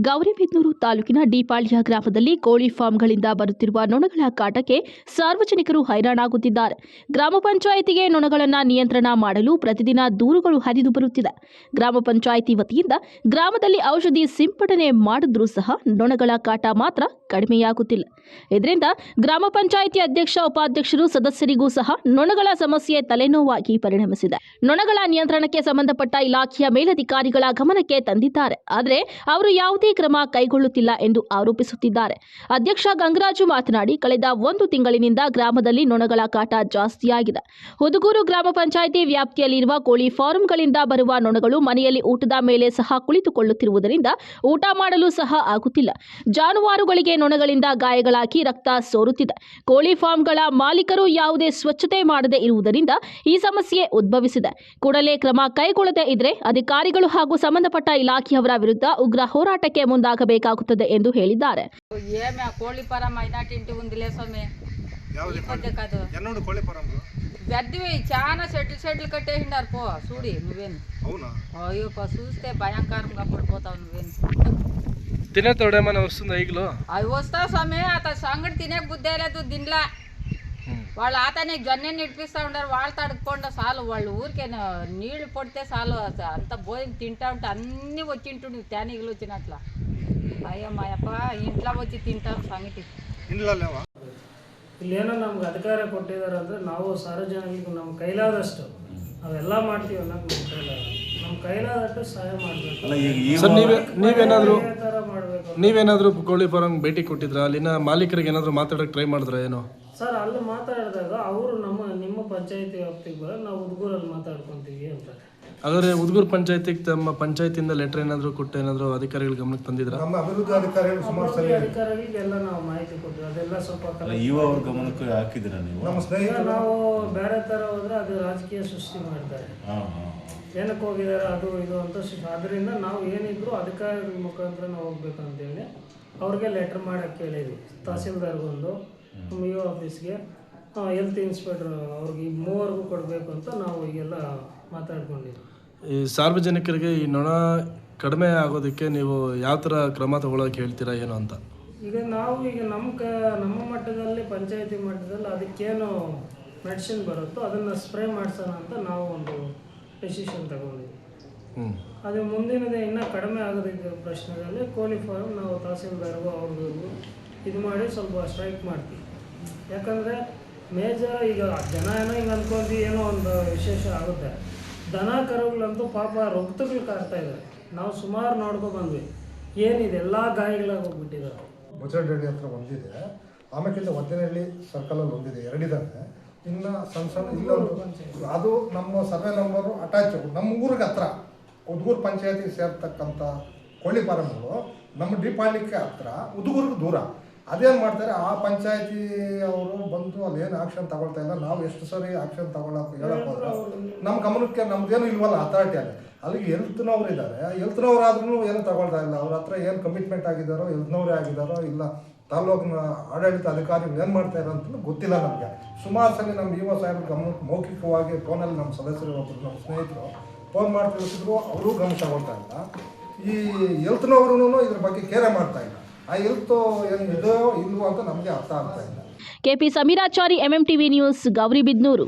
ಗೌರಿಬಿದನೂರು ತಾಲೂಕಿನ ಡಿಪಾಳ್ಯ ಗ್ರಾಮದಲ್ಲಿ ಕೋಳಿ ಫಾರ್ಮ್ಗಳಿಂದ ಬರುತ್ತಿರುವ ನೊಣಗಳ ಕಾಟಕ್ಕೆ ಸಾರ್ವಜನಿಕರು ಹೈರಾಣಾಗುತ್ತಿದ್ದಾರೆ. ಗ್ರಾಮ ಪಂಚಾಯಿತಿಗೆ ನೊಣಗಳನ್ನು ನಿಯಂತ್ರಣ ಮಾಡಲು ಪ್ರತಿದಿನ ದೂರುಗಳು ಹರಿದು ಬರುತ್ತಿದೆ. ಗ್ರಾಮ ಪಂಚಾಯಿತಿ ವತಿಯಿಂದ ಗ್ರಾಮದಲ್ಲಿ ಔಷಧಿ ಸಿಂಪಡಣೆ ಮಾಡಿದ್ರೂ ಸಹ ನೊಣಗಳ ಕಾಟ ಮಾತ್ರ ಕಡಿಮೆಯಾಗುತ್ತಿಲ್ಲ. ಇದರಿಂದ ಗ್ರಾಮ ಪಂಚಾಯಿತಿ ಅಧ್ಯಕ್ಷ, ಉಪಾಧ್ಯಕ್ಷರು, ಸದಸ್ಯರಿಗೂ ಸಹ ನೊಣಗಳ ಸಮಸ್ಯೆ ತಲೆನೋವಾಗಿ ಪರಿಣಮಿಸಿದೆ. ನೊಣಗಳ ನಿಯಂತ್ರಣಕ್ಕೆ ಸಂಬಂಧಪಟ್ಟ ಇಲಾಖೆಯ ಮೇಲಧಿಕಾರಿಗಳ ಗಮನಕ್ಕೆ ತಂದಿದ್ದಾರೆ. ಆದರೆ ಅವರು ಯಾವುದೇ ಕ್ರಮ ಕೈಗೊಳ್ಳುತ್ತಿಲ್ಲ ಎಂದು ಆರೋಪಿಸುತ್ತಿದ್ದಾರೆ. ಅಧ್ಯಕ್ಷ ಗಂಗರಾಜು ಮಾತನಾಡಿ, ಕಳೆದ 1 ತಿಂಗಳಿನಿಂದ ಗ್ರಾಮದಲ್ಲಿ ನೊಣಗಳ ಕಾಟ ಜಾಸ್ತಿಯಾಗಿದೆ. ಹುದುಗೂರು ಗ್ರಾಮ ಪಂಚಾಯಿತಿ ವ್ಯಾಪ್ತಿಯಲ್ಲಿರುವ ಕೋಳಿ ಫಾರ್ಮ್ಗಳಿಂದ ಬರುವ ನೊಣಗಳು ಮನೆಯಲ್ಲಿ ಊಟದ ಮೇಲೆ ಸಹ ಕುಳಿತುಕೊಳ್ಳುತ್ತಿರುವುದರಿಂದ ಊಟ ಮಾಡಲು ಸಹ ಆಗುತ್ತಿಲ್ಲ. ಜಾನುವಾರುಗಳಿಗೆ ನೊಣಗಳಿಂದ ಗಾಯಗಳಾಗಿ ರಕ್ತ ಸೋರುತ್ತಿದೆ. ಕೋಳಿ ಫಾರ್ಮ್ಗಳ ಮಾಲೀಕರು ಯಾವುದೇ ಸ್ವಚ್ಛತೆ ಮಾಡದೇ ಇರುವುದರಿಂದ ಈ ಸಮಸ್ಯೆ ಉದ್ಭವಿಸಿದೆ. ಕೂಡಲೇ ಕ್ರಮ ಕೈಗೊಳ್ಳದೇ ಇದ್ರೆ ಅಧಿಕಾರಿಗಳು ಹಾಗೂ ಸಂಬಂಧಪಟ್ಟ ಇಲಾಖೆಯವರ ವಿರುದ್ಧ ಉಗ್ರ ಹೋರಾಟಕ್ಕೆ ಮುಂದಾಗಬೇಕಾಗುತ್ತದೆ ಎಂದು ಹೇಳಿದ್ದಾರೆ. కోళ్ళ ఫారం అయినట్టు ఉందిలే స్వామి. పెద్దవి చాలా సెట్లు కట్టేసినారు. పో చూడి నువ్వేను. అయ్యో చూస్తే భయంకరంగా పడిపోతావు నువ్వేను. తినే తోడేమన్నా వస్తుందా ఈగలు? అవి వస్తావు స్వామి. అతను సంగటి తినే బుద్ధి లేదు దీనిలా. వాళ్ళు అతని జొన్న నిడిపిస్తూ ఉంటారు. వాళ్ళు తడుపుకుండా చాలు. వాళ్ళు ఊరికే నీళ్లు పడితే చాలు. అంత భోజనం తింటా ఉంటే అన్నీ వచ్చింటుండే తేనీగలు వచ్చినట్ల. అయ్యో మా అప్ప ఇంట్లో వచ్చి తింటారు సంగటి. ಇಲ್ಲೇನೋ ನಮ್ಗೆ ಅಧಿಕಾರ ಕೊಟ್ಟಿದ್ದಾರೆ ಅಂದರೆ ನಾವು ಸಾರ್ವಜನಿಕರಿಗೆ ನಮ್ಮ ಕೈಲಾದಷ್ಟು ಅವೆಲ್ಲ ಮಾಡ್ತೀವಿ ಅನ್ನೋದು ನಮ್ಮ ಕೈಲಾದಷ್ಟು ಸಹಾಯ ಮಾಡಬೇಕು. ಸರ್, ನೀವೇನಾದರೂ ಕೋಳಿ ಫಾರಂ ಭೇಟಿ ಕೊಟ್ಟಿದ್ರಾ? ಅಲ್ಲಿನ ಮಾಲೀಕರಿಗೆ ಏನಾದರೂ ಮಾತಾಡೋಕ್ಕೆ ಟ್ರೈ ಮಾಡಿದ್ರಾ? ಏನೋ ಸರ್, ಅಲ್ಲಿ ಮಾತಾಡಿದಾಗ ಅವರು ನಿಮ್ಮ ಪಂಚಾಯತಿ ವ್ಯಾಪ್ತಿಗೆ ಬರೋ ನಾವು ಹುಡುಗರಲ್ಲಿ ಮಾತಾಡ್ಕೊತೀವಿ ಅಂತಾರೆ. ಹಾಗಾದ್ರೆ ಹುಡುಗರು ಪಂಚಾಯತಿಗೆ ತಮ್ಮ ಪಂಚಾಯತಿಯಿಂದ ಲೆಟರ್ ಏನಾದರೂ ಕೊಟ್ಟು ಏನಾದರೂ ಅಧಿಕಾರಿಗಳ ಗಮನಕ್ಕೆ ತಂದಿದ್ರಾ? ನಮ್ಮ ಅಭಿವೃದ್ಧಿ ಅಧಿಕಾರಿಗಳು ಸುಮಾರು ಸರಿ ಅಧಿಕಾರಿಗಳಿಗೆಲ್ಲ ನಾವು ಮಾಹಿತಿ ಕೊಟ್ಟಿವಿ. ಅದೆಲ್ಲ ಸ್ವಲ್ಪ ಅವ್ರ ಗಮನಕ್ಕೆ ಹಾಕಿದ್ದೀರಾ ನೀವು? ನಮ್ಮ ಸ್ನೇಹಿತರು ನಾವು ಬೇರೆ ಥರ ಹೋದ್ರೆ ಅದು ರಾಜಕೀಯ ಸೃಷ್ಟಿ ಮಾಡ್ತಾರೆ. ಏನಕ್ಕೆ ಹೋಗಿದ್ದಾರೆ ಅದು ಇದು ಅಂತ. ಅದರಿಂದ ನಾವು ಏನಿದ್ರು ಅಧಿಕಾರಿಗಳ ಮುಖಾಂತರ ನಾವು ಹೋಗ್ಬೇಕು ಅಂತೇಳಿ ಅವ್ರಿಗೆ ಲೆಟರ್ ಮಾಡೋಕ್ಕೆ ಕೇಳಿದ್ವಿ. ತಹಸೀಲ್ದಾರ್ಗೊಂದು, ಇ.ಒ. ಆಫೀಸ್ಗೆ, ಹೆಲ್ತ್ ಇನ್ಸ್ಪೆಕ್ಟರ್ ಅವ್ರಿಗೆ ಈ 3 ಕೊಡಬೇಕು ಅಂತ ನಾವು ಈಗೆಲ್ಲ ಮಾತಾಡ್ಕೊಂಡಿದ್ವಿ. ಈ ಸಾರ್ವಜನಿಕರಿಗೆ ಈ ನೊಣ ಕಡಿಮೆ ಆಗೋದಕ್ಕೆ ನೀವು ಯಾವ ಥರ ಕ್ರಮ ತಗೊಳ್ಳೋಕೆ ಹೇಳ್ತೀರಾ ಏನು ಅಂತ? ಈಗ ನಾವು ನಮ್ಮ ಮಟ್ಟದಲ್ಲಿ, ಪಂಚಾಯತಿ ಮಟ್ಟದಲ್ಲಿ ಅದಕ್ಕೇನು ಮೆಡಿಸಿನ್ ಬರುತ್ತೋ ಅದನ್ನು ಸ್ಪ್ರೇ ಮಾಡಿಸೋಣ ಅಂತ ನಾವು ಒಂದು ಡಿಸಿಷನ್ ತಗೊಂಡಿದ್ವಿ. ಅದು ಮುಂದಿನದೇ ಇನ್ನೂ ಕಡಿಮೆ ಆಗೋದಕ್ಕೆ ಪ್ರಶ್ನೆಗಳಲ್ಲಿ ಕೋಳಿ ಫಾರ್ಮ್ ನಾವು ತಹಸೀಲ್ದಾರ್ಗೂ ಅವ್ರಿಗೂ ಇದು ಮಾಡಿ ಸ್ವಲ್ಪ ಸ್ಟ್ರೈಕ್ ಮಾಡ್ತೀವಿ. ಯಾಕಂದರೆ ಮೇಜರ್ ಈಗ ಜನ ಏನೋ ಹಿಂಗೆ ಅಂದ್ಕೊಂಡು ಏನೋ ಒಂದು ವಿಶೇಷ ಆಗುತ್ತೆ. ದನ ಕರುಗಳಂತೂ ಪಾಪ ರಕ್ತಗಳು ಕಾಡ್ತಾ ಇದ್ದಾರೆ. ನಾವು ಸುಮಾರು ನೋಡ್ಕೊಂಡು ಬಂದ್ವಿ. ಏನಿದೆ ಎಲ್ಲ ಗಾಯಗಳಾಗಿ ಹೋಗ್ಬಿಟ್ಟಿದ್ದಾರೆ. ಬೊಚ್ಚರಹಳ್ಳಿ ಹತ್ರ ಒಂದಿದೆ, ಆಮೇಲೆ ಒದ್ದನಹಳ್ಳಿ ಸರ್ಕಲಲ್ಲಿ ಒಂದಿದೆ, 2 ಇದ್ದಾವೆ. ಇನ್ನು ಸಣ್ಣ ಇಲ್ಲೊಂದು, ಅದು ನಮ್ಮ ಸರ್ವೆ ನಂಬರು ಅಟ್ಯಾಚ್ ನಮ್ಮ ಊರಿಗೆ ಹತ್ರ ಹುದುಗೂರು ಪಂಚಾಯತಿಗೆ ಸೇರ್ತಕ್ಕಂಥ ಕೋಳಿ ಫಾರಮ್ಗಳು ನಮ್ಮ ಡಿಪಾಳ್ಯಕ್ಕೆ ಹತ್ರ, ಹುದುಗೂರಿಗೆ ದೂರ. ಅದೇನು ಮಾಡ್ತಾರೆ, ಆ ಪಂಚಾಯತಿ ಅವರು ಬಂದು ಅಲ್ಲೇನು ಆಕ್ಷನ್ ತಗೊಳ್ತಾ ಇಲ್ಲ. ನಾವು ಎಷ್ಟು ಸರಿ ಆಕ್ಷನ್ ತಗೊಳ್ಳೋಕೆ ಹೇಳಕ್ಕೆ ಹೋದ್ರೆ ನಮ್ಮ ಗಮನಕ್ಕೆ ನಮ್ದೇನು ಇಲ್ವಲ್ಲ ಅಥಾರಿಟಿಯಲ್ಲಿ. ಅಲ್ಲಿಗೆ ಹೆಲ್ತ್ನವ್ರು ಇದ್ದಾರೆ. ಹೆಲ್ತ್ನವ್ರಾದ್ರೂ ಏನು ತಗೊಳ್ತಾ ಇಲ್ಲ. ಅವ್ರ ಹತ್ರ ಏನು ಕಮಿಟ್ಮೆಂಟ್ ಆಗಿದ್ದಾರೋ, ಹೆಲ್ತ್ನವರೇ ಆಗಿದ್ದಾರೋ ಇಲ್ಲ ತಾಲೂಕಿನ ಆಡಳಿತ ಅಧಿಕಾರಿಗಳು ಏನು ಮಾಡ್ತಾಯಿರೋ ಅಂತ ಗೊತ್ತಿಲ್ಲ ನಮಗೆ. ಸುಮಾರು ಸಲ ನಮ್ಮ ಇ.ಒ. ಸಾಹೇಬ್ರ ಗಮನಕ್ಕೆ ಮೌಖಿಕವಾಗಿ ಫೋನಲ್ಲಿ ನಮ್ಮ ಸದಸ್ಯರು, ಒಬ್ಬರು ನಮ್ಮ ಸ್ನೇಹಿತರು ಫೋನ್ ಮಾಡಿ ತಿಳಿಸಿದ್ರು. ಅವರೂ ಗಮನ ತಗೊಳ್ತಾ ಇಲ್ಲ. ಈ ಹೆಲ್ತ್ನವ್ರೂ ಇದ್ರ ಬಗ್ಗೆ ಕೇರೆ ಮಾಡ್ತಾ ಇಲ್ಲ. ಆ ಹೆಲ್ತ್ ಏನು ಇದೋ ಇಲ್ವೋ ಅಂತ ನಮಗೆ ಅರ್ಥ ಆಗ್ತಾ ಇಲ್ಲ. KP Samirachari, MMTV news, Gauribidanur.